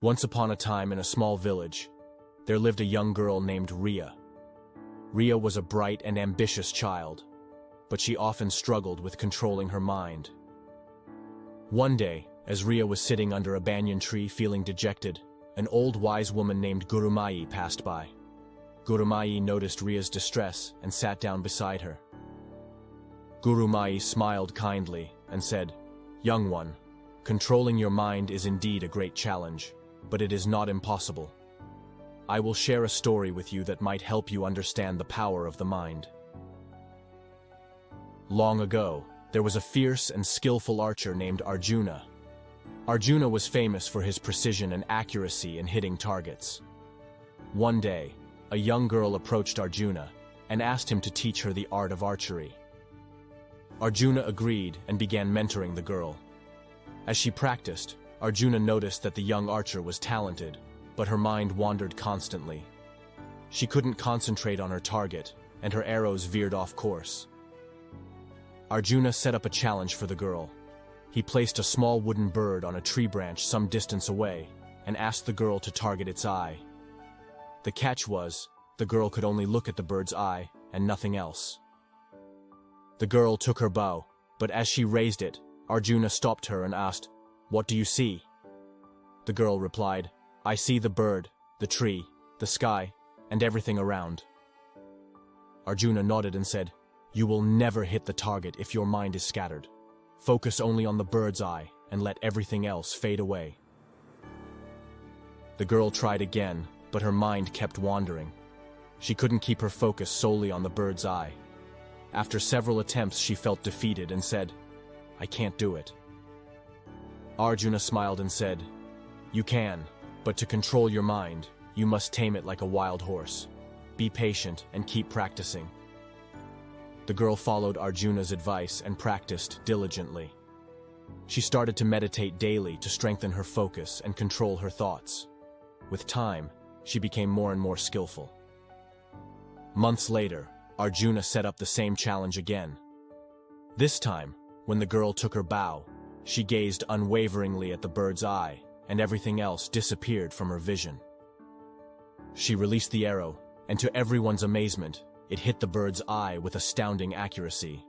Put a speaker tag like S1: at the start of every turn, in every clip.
S1: Once upon a time in a small village, there lived a young girl named Ria. Ria was a bright and ambitious child, but she often struggled with controlling her mind. One day, as Ria was sitting under a banyan tree feeling dejected, an old wise woman named Gurumai passed by. Gurumai noticed Ria's distress and sat down beside her. Gurumai smiled kindly and said, "Young one, controlling your mind is indeed a great challenge, but it is not impossible. I will share a story with you that might help you understand the power of the mind." Long ago, there was a fierce and skillful archer named Arjuna. Arjuna was famous for his precision and accuracy in hitting targets. One day, a young girl approached Arjuna and asked him to teach her the art of archery. Arjuna agreed and began mentoring the girl. As she practiced, Arjuna noticed that the young archer was talented, but her mind wandered constantly. She couldn't concentrate on her target, and her arrows veered off course. Arjuna set up a challenge for the girl. He placed a small wooden bird on a tree branch some distance away and asked the girl to target its eye. The catch was, the girl could only look at the bird's eye and nothing else. The girl took her bow, but as she raised it, Arjuna stopped her and asked, "What do you see?" The girl replied, "I see the bird, the tree, the sky, and everything around." Arjuna nodded and said, "You will never hit the target if your mind is scattered. Focus only on the bird's eye and let everything else fade away." The girl tried again, but her mind kept wandering. She couldn't keep her focus solely on the bird's eye. After several attempts, she felt defeated and said, "I can't do it." Arjuna smiled and said, "You can, but to control your mind, you must tame it like a wild horse. Be patient and keep practicing." The girl followed Arjuna's advice and practiced diligently. She started to meditate daily to strengthen her focus and control her thoughts. With time, she became more and more skillful. Months later, Arjuna set up the same challenge again. This time, when the girl took her bow, she gazed unwaveringly at the bird's eye, and everything else disappeared from her vision. She released the arrow, and to everyone's amazement, it hit the bird's eye with astounding accuracy.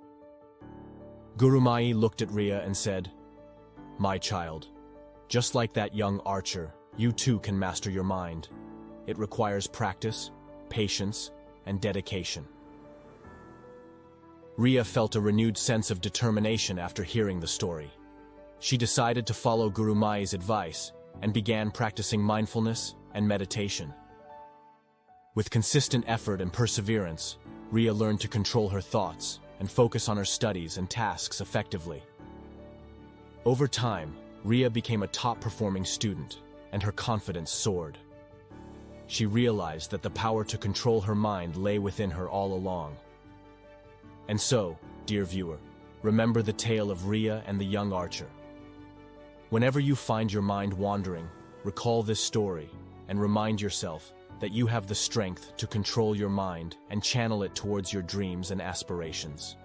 S1: Gurumai looked at Ria and said, "My child, just like that young archer, you too can master your mind. It requires practice, patience, and dedication." Ria felt a renewed sense of determination after hearing the story. She decided to follow Gurumai's advice and began practicing mindfulness and meditation. With consistent effort and perseverance, Ria learned to control her thoughts and focus on her studies and tasks effectively. Over time, Ria became a top-performing student, and her confidence soared. She realized that the power to control her mind lay within her all along. And so, dear viewer, remember the tale of Ria and the young archer. Whenever you find your mind wandering, recall this story and remind yourself that you have the strength to control your mind and channel it towards your dreams and aspirations.